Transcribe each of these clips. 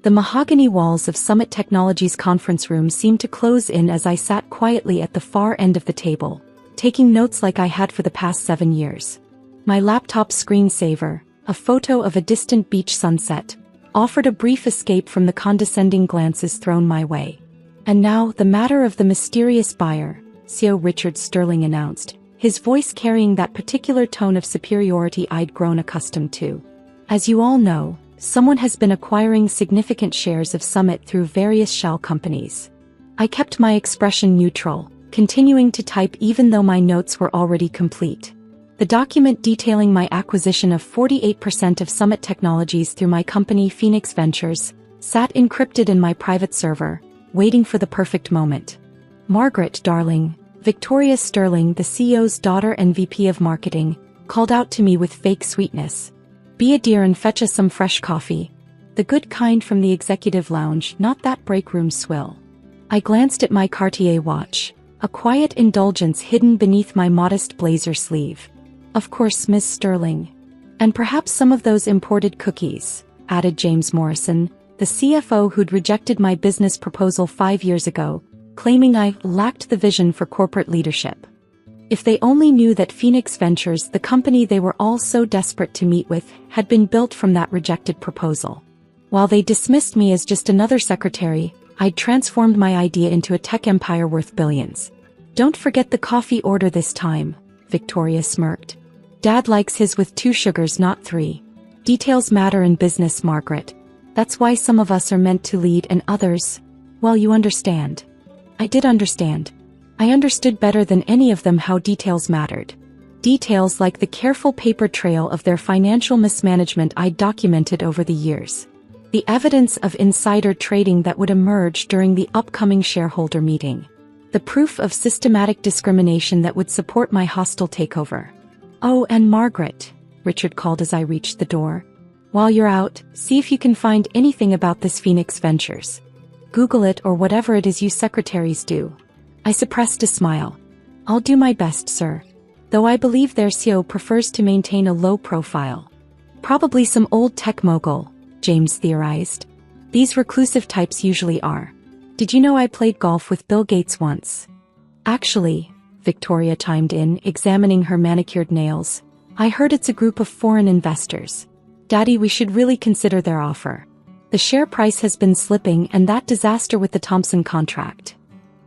The mahogany walls of Summit Technologies' conference room seemed to close in as I sat quietly at the far end of the table, taking notes like I had for the past 7 years. My laptop screensaver, a photo of a distant beach sunset, offered a brief escape from the condescending glances thrown my way. And now, the matter of the mysterious buyer, CEO Richard Sterling announced, his voice carrying that particular tone of superiority I'd grown accustomed to. As you all know, someone has been acquiring significant shares of Summit through various shell companies. I kept my expression neutral, continuing to type even though my notes were already complete. The document detailing my acquisition of 48% of Summit Technologies through my company Phoenix Ventures sat encrypted in my private server, waiting for the perfect moment. Margaret, darling, Victoria Sterling, the CEO's daughter and VP of Marketing, called out to me with fake sweetness. Be a dear and fetch us some fresh coffee. The good kind from the executive lounge, not that break room swill. I glanced at my Cartier watch, a quiet indulgence hidden beneath my modest blazer sleeve. Of course, Miss Sterling. And perhaps some of those imported cookies, added James Morrison, the CFO who'd rejected my business proposal 5 years ago, claiming I lacked the vision for corporate leadership. If they only knew that Phoenix Ventures, the company they were all so desperate to meet with, had been built from that rejected proposal. While they dismissed me as just another secretary, I'd transformed my idea into a tech empire worth billions. Don't forget the coffee order this time, Victoria smirked. Dad likes his with 2 sugars, not 3. Details matter in business, Margaret. That's why some of us are meant to lead and others, well, you understand. I did understand. I understood better than any of them how details mattered. Details like the careful paper trail of their financial mismanagement I'd documented over the years. The evidence of insider trading that would emerge during the upcoming shareholder meeting. The proof of systematic discrimination that would support my hostile takeover. Oh, and Margaret, Richard called as I reached the door. While you're out, see if you can find anything about this Phoenix Ventures. Google it or whatever it is you secretaries do. I suppressed a smile. I'll do my best, sir. Though I believe their CEO prefers to maintain a low profile. Probably some old tech mogul, James theorized. These reclusive types usually are. Did you know I played golf with Bill Gates once? Actually, Victoria chimed in, examining her manicured nails. I heard it's a group of foreign investors. Daddy, we should really consider their offer. The share price has been slipping and that disaster with the Thompson contract.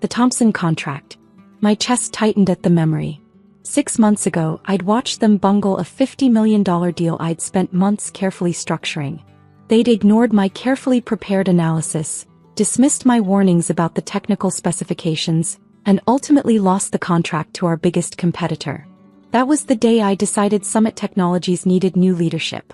The Thompson contract. My chest tightened at the memory. 6 months ago, I'd watched them bungle a $50 million deal I'd spent months carefully structuring. They'd ignored my carefully prepared analysis, dismissed my warnings about the technical specifications, and ultimately lost the contract to our biggest competitor. That was the day I decided Summit Technologies needed new leadership.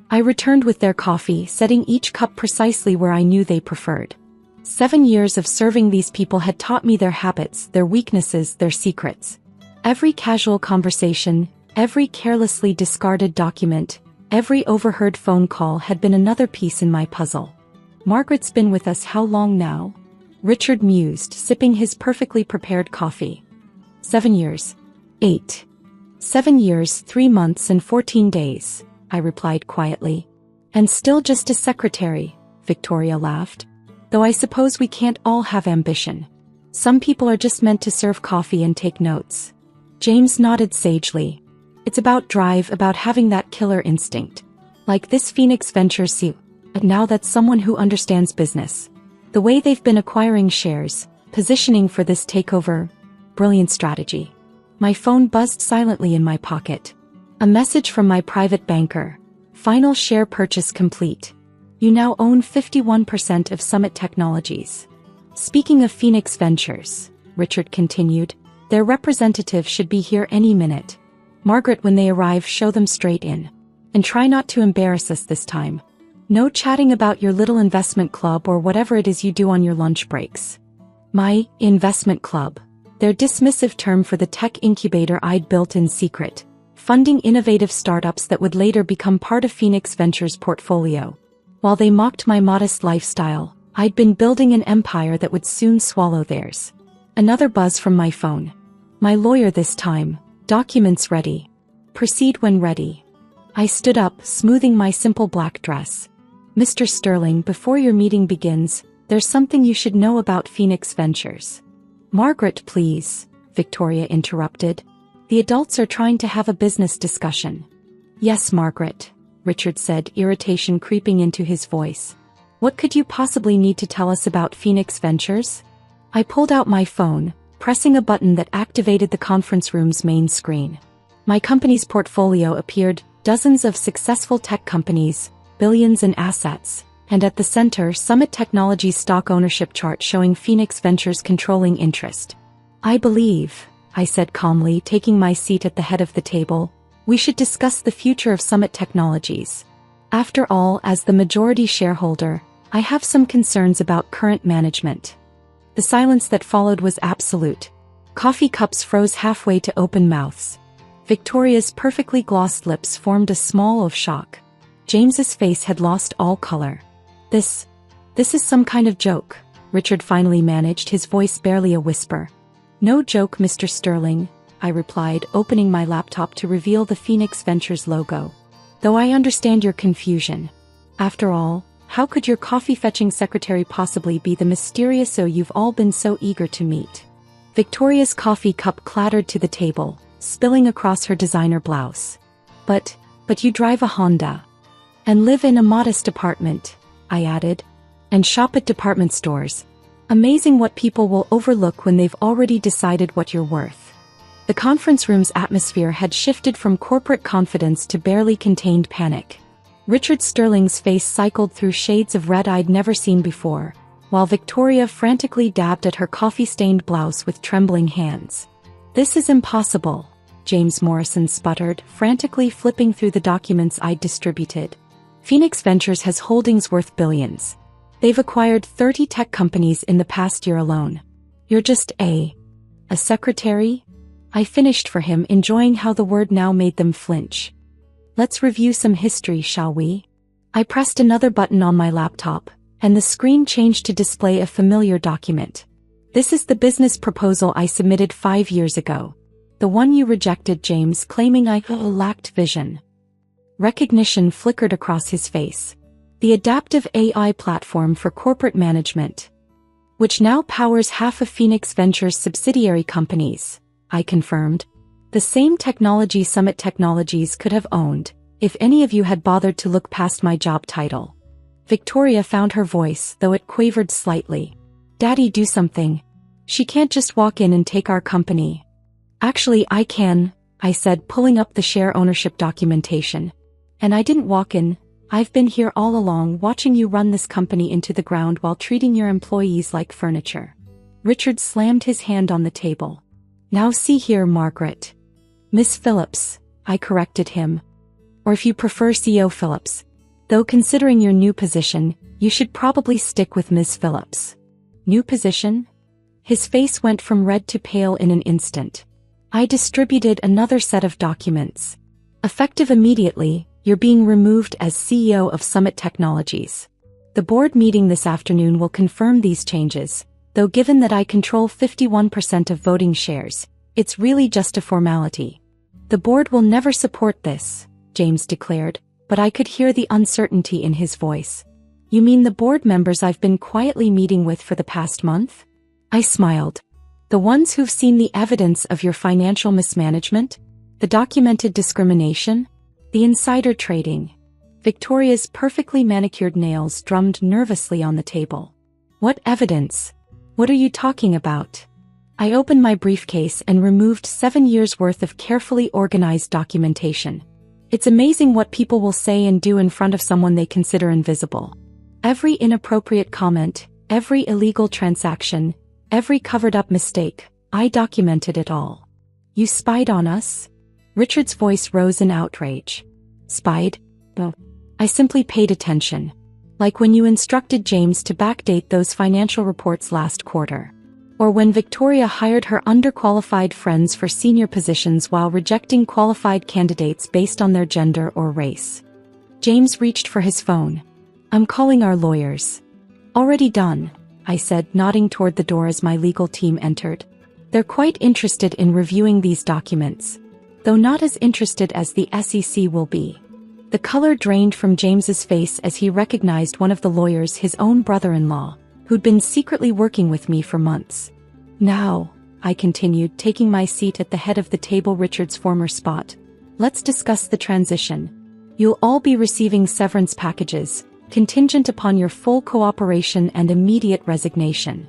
I returned with their coffee, setting each cup precisely where I knew they preferred. 7 years of serving these people had taught me their habits, their weaknesses, their secrets. Every casual conversation, every carelessly discarded document, every overheard phone call had been another piece in my puzzle. Margaret's been with us how long now? Richard mused, sipping his perfectly prepared coffee. 7 years. 8. 7 years, 3 months and 14 days, I replied quietly. And still just a secretary, Victoria laughed. Though I suppose we can't all have ambition. Some people are just meant to serve coffee and take notes. James nodded sagely. It's about drive, about having that killer instinct. Like this Phoenix Ventures CEO, but now that's someone who understands business. The way they've been acquiring shares, positioning for this takeover, brilliant strategy. My phone buzzed silently in my pocket. A message from my private banker. Final share purchase complete. You now own 51% of Summit Technologies. Speaking of Phoenix Ventures, Richard continued, their representative should be here any minute. Margaret, when they arrive, show them straight in. And try not to embarrass us this time. No chatting about your little investment club or whatever it is you do on your lunch breaks. My investment club. Their dismissive term for the tech incubator I'd built in secret, funding innovative startups that would later become part of Phoenix Ventures' portfolio. While they mocked my modest lifestyle, I'd been building an empire that would soon swallow theirs. Another buzz from my phone. My lawyer this time. Documents ready. Proceed when ready. I stood up, smoothing my simple black dress. Mr. Sterling, before your meeting begins, there's something you should know about Phoenix Ventures. Margaret, please, Victoria interrupted. The adults are trying to have a business discussion. Yes, Margaret, Richard said, irritation creeping into his voice. What could you possibly need to tell us about Phoenix Ventures? I pulled out my phone, pressing a button that activated the conference room's main screen. My company's portfolio appeared, dozens of successful tech companies, billions in assets, and at the center, Summit Technologies' stock ownership chart showing Phoenix Ventures' controlling interest. I believe, I said calmly, taking my seat at the head of the table, we should discuss the future of Summit Technologies. After all, as the majority shareholder, I have some concerns about current management. The silence that followed was absolute. Coffee cups froze halfway to open mouths. Victoria's perfectly glossed lips formed a smile of shock. James's face had lost all color. This is some kind of joke, Richard finally managed, his voice barely a whisper. No joke, Mr. Sterling, I replied, opening my laptop to reveal the Phoenix Ventures logo. Though I understand your confusion. After all, how could your coffee-fetching secretary possibly be the mysterious so you've all been so eager to meet? Victoria's coffee cup clattered to the table, spilling across her designer blouse. But you drive a Honda. And live in a modest apartment, I added. And shop at department stores. Amazing what people will overlook when they've already decided what you're worth. The conference room's atmosphere had shifted from corporate confidence to barely contained panic. Richard Sterling's face cycled through shades of red I'd never seen before, while Victoria frantically dabbed at her coffee-stained blouse with trembling hands. This is impossible, James Morrison sputtered, frantically flipping through the documents I'd distributed. Phoenix Ventures has holdings worth billions. They've acquired 30 tech companies in the past year alone. You're just a secretary? I finished for him, enjoying how the word now made them flinch. Let's review some history, shall we? I pressed another button on my laptop, and the screen changed to display a familiar document. This is the business proposal I submitted 5 years ago. The one you rejected, James, claiming I lacked vision. Recognition flickered across his face. The adaptive AI platform for corporate management, which now powers half of Phoenix Ventures' subsidiary companies, I confirmed. The same technology Summit Technologies could have owned, if any of you had bothered to look past my job title. Victoria found her voice, though it quavered slightly. Daddy, do something. She can't just walk in and take our company. Actually, I can, I said, pulling up the share ownership documentation. And I didn't walk in. I've been here all along, watching you run this company into the ground while treating your employees like furniture. Richard slammed his hand on the table. Now see here, Margaret. Miss Phillips, I corrected him. Or if you prefer, CEO Phillips. Though considering your new position, you should probably stick with Ms. Phillips. New position? His face went from red to pale in an instant. I distributed another set of documents. Effective immediately, you're being removed as CEO of Summit Technologies. The board meeting this afternoon will confirm these changes, though given that I control 51% of voting shares, it's really just a formality. The board will never support this, James declared, but I could hear the uncertainty in his voice. You mean the board members I've been quietly meeting with for the past month? I smiled. The ones who've seen the evidence of your financial mismanagement? The documented discrimination? The insider trading? Victoria's perfectly manicured nails drummed nervously on the table. What evidence? What are you talking about? I opened my briefcase and removed 7 years' worth of carefully organized documentation. It's amazing what people will say and do in front of someone they consider invisible. Every inappropriate comment, every illegal transaction, every covered-up mistake, I documented it all. You spied on us? Richard's voice rose in outrage. Spied? No. I simply paid attention. Like when you instructed James to backdate those financial reports last quarter. Or when Victoria hired her underqualified friends for senior positions while rejecting qualified candidates based on their gender or race. James reached for his phone. I'm calling our lawyers. Already done, I said, nodding toward the door as my legal team entered. They're quite interested in reviewing these documents, though not as interested as the SEC will be. The color drained from James's face as he recognized one of the lawyers, his own brother-in-law, who'd been secretly working with me for months. Now, I continued, taking my seat at the head of the table, Richard's former spot. Let's discuss the transition. You'll all be receiving severance packages, contingent upon your full cooperation and immediate resignation.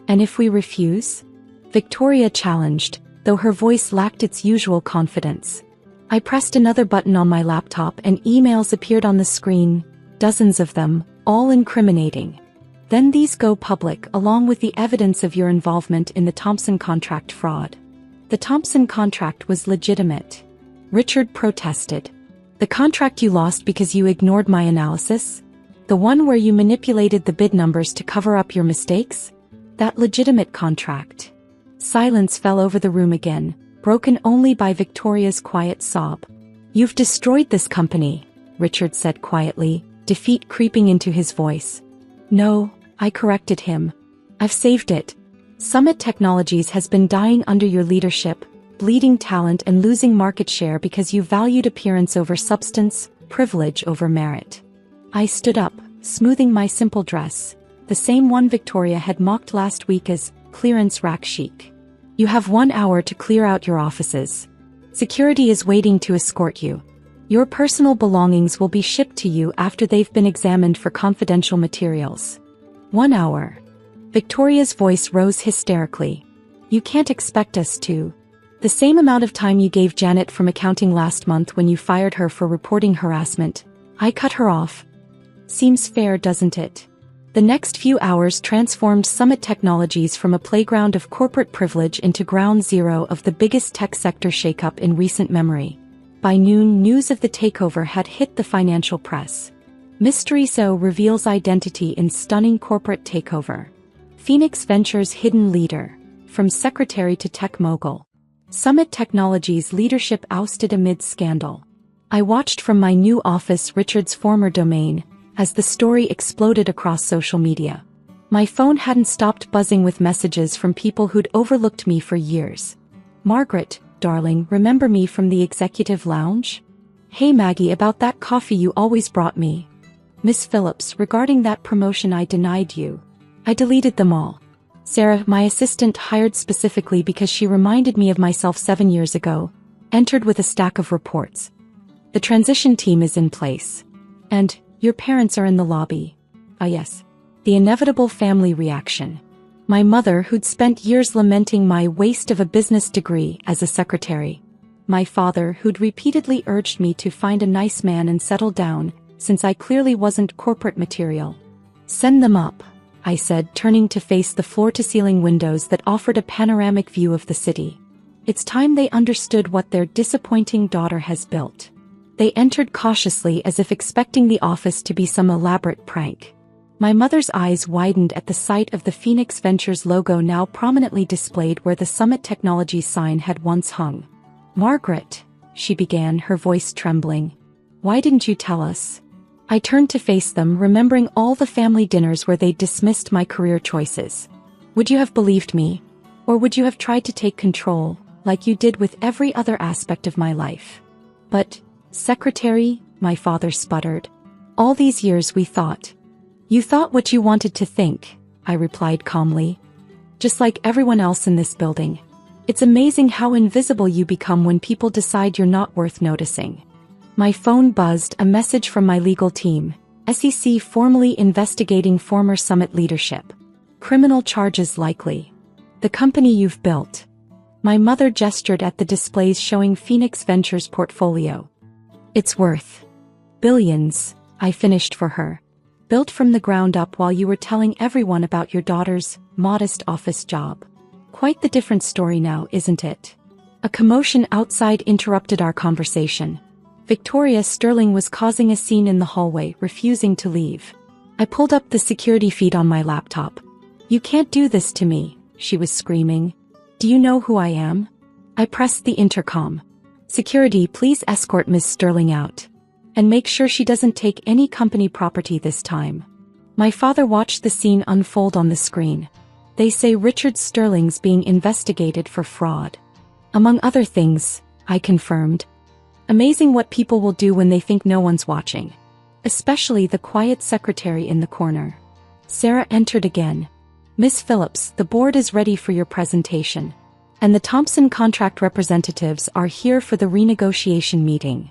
And if we refuse? Victoria challenged, though her voice lacked its usual confidence. I pressed another button on my laptop and emails appeared on the screen, dozens of them, all incriminating. Then these go public along with the evidence of your involvement in the Thompson contract fraud. The Thompson contract was legitimate. Richard protested. The contract you lost because you ignored my analysis? The one where you manipulated the bid numbers to cover up your mistakes? That legitimate contract. Silence fell over the room again, broken only by Victoria's quiet sob. You've destroyed this company, Richard said quietly, defeat creeping into his voice. No, I corrected him. I've saved it. Summit Technologies has been dying under your leadership, bleeding talent and losing market share because you valued appearance over substance, privilege over merit. I stood up, smoothing my simple dress, the same one Victoria had mocked last week as clearance rack chic. You have 1 hour to clear out your offices. Security is waiting to escort you. Your personal belongings will be shipped to you after they've been examined for confidential materials. 1 hour. Victoria's voice rose hysterically. You can't expect us to. The same amount of time you gave Janet from accounting last month when you fired her for reporting harassment. I cut her off. Seems fair, doesn't it? The next few hours transformed Summit Technologies from a playground of corporate privilege into ground zero of the biggest tech sector shakeup in recent memory. By noon, news of the takeover had hit the financial press. Mystery reveals identity in stunning corporate takeover. Phoenix Ventures hidden leader, from secretary to tech mogul. Summit Technologies leadership ousted amid scandal. I watched from my new office, Richard's former domain, as the story exploded across social media. My phone hadn't stopped buzzing with messages from people who'd overlooked me for years. Margaret, darling, remember me from the executive lounge? Hey Maggie, about that coffee you always brought me. Miss Phillips, regarding that promotion I denied you. I deleted them all. Sarah, my assistant hired specifically because she reminded me of myself 7 years ago, entered with a stack of reports. The transition team is in place. And your parents are in the lobby. Ah yes. The inevitable family reaction. My mother, who'd spent years lamenting my waste of a business degree as a secretary. My father, who'd repeatedly urged me to find a nice man and settle down, since I clearly wasn't corporate material. Send them up, I said, turning to face the floor-to-ceiling windows that offered a panoramic view of the city. It's time they understood what their disappointing daughter has built. They entered cautiously as if expecting the office to be some elaborate prank. My mother's eyes widened at the sight of the Phoenix Ventures logo now prominently displayed where the Summit Technologies sign had once hung. Margaret, she began, her voice trembling. Why didn't you tell us? I turned to face them, remembering all the family dinners where they dismissed my career choices. Would you have believed me? Or would you have tried to take control, like you did with every other aspect of my life? But, secretary, my father sputtered. All these years we thought. You thought what you wanted to think, I replied calmly. Just like everyone else in this building. It's amazing how invisible you become when people decide you're not worth noticing. My phone buzzed, a message from my legal team. SEC formally investigating former Summit leadership. Criminal charges likely. The company you've built. My mother gestured at the displays showing Phoenix Ventures' portfolio. It's worth billions, I finished for her. Built from the ground up while you were telling everyone about your daughter's modest office job. Quite the different story now, isn't it? A commotion outside interrupted our conversation. Victoria Sterling was causing a scene in the hallway, refusing to leave. I pulled up the security feed on my laptop. You can't do this to me, she was screaming. Do you know who I am? I pressed the intercom. Security, please escort Miss Sterling out. And make sure she doesn't take any company property this time. My father watched the scene unfold on the screen. They say Richard Sterling's being investigated for fraud. Among other things, I confirmed. Amazing what people will do when they think no one's watching. Especially the quiet secretary in the corner. Sarah entered again. Miss Phillips, the board is ready for your presentation. And the Thompson contract representatives are here for the renegotiation meeting.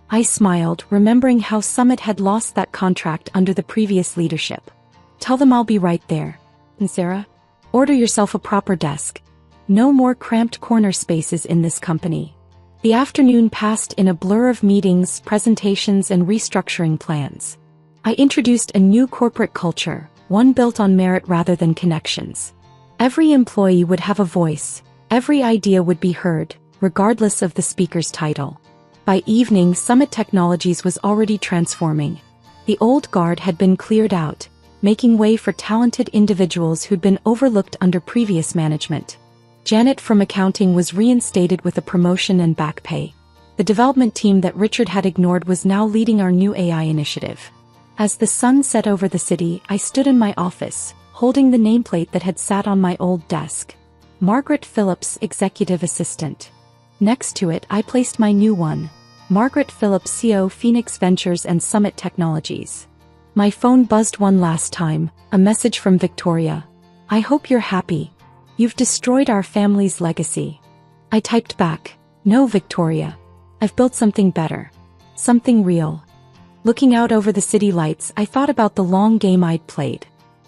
I smiled, remembering how Summit had lost that contract under the previous leadership. Tell them I'll be right there. And Sarah? Order yourself a proper desk. No more cramped corner spaces in this company. The afternoon passed in a blur of meetings, presentations, and restructuring plans. I introduced a new corporate culture, one built on merit rather than connections. Every employee would have a voice. Every idea would be heard, regardless of the speaker's title. By evening, Summit Technologies was already transforming. The old guard had been cleared out, making way for talented individuals who'd been overlooked under previous management. Janet from accounting was reinstated with a promotion and back pay. The development team that Richard had ignored was now leading our new AI initiative. As the sun set over the city, I stood in my office, holding the nameplate that had sat on my old desk. Margaret Phillips, Executive Assistant. Next to it, I placed my new one. Margaret Phillips, CEO, Phoenix Ventures and Summit Technologies. My phone buzzed one last time, a message from Victoria. I hope you're happy. You've destroyed our family's legacy. I typed back, no, Victoria. I've built something better. Something real. Looking out over the city lights, I thought about the long game I'd played.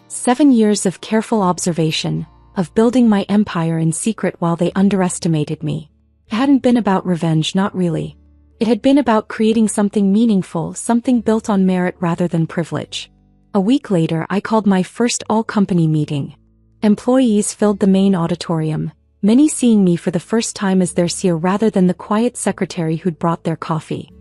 7 years of careful observation, of building my empire in secret while they underestimated me. It hadn't been about revenge, not really. It had been about creating something meaningful, something built on merit rather than privilege. A week later, I called my first all-company meeting. Employees filled the main auditorium, many seeing me for the first time as their CEO rather than the quiet secretary who'd brought their coffee.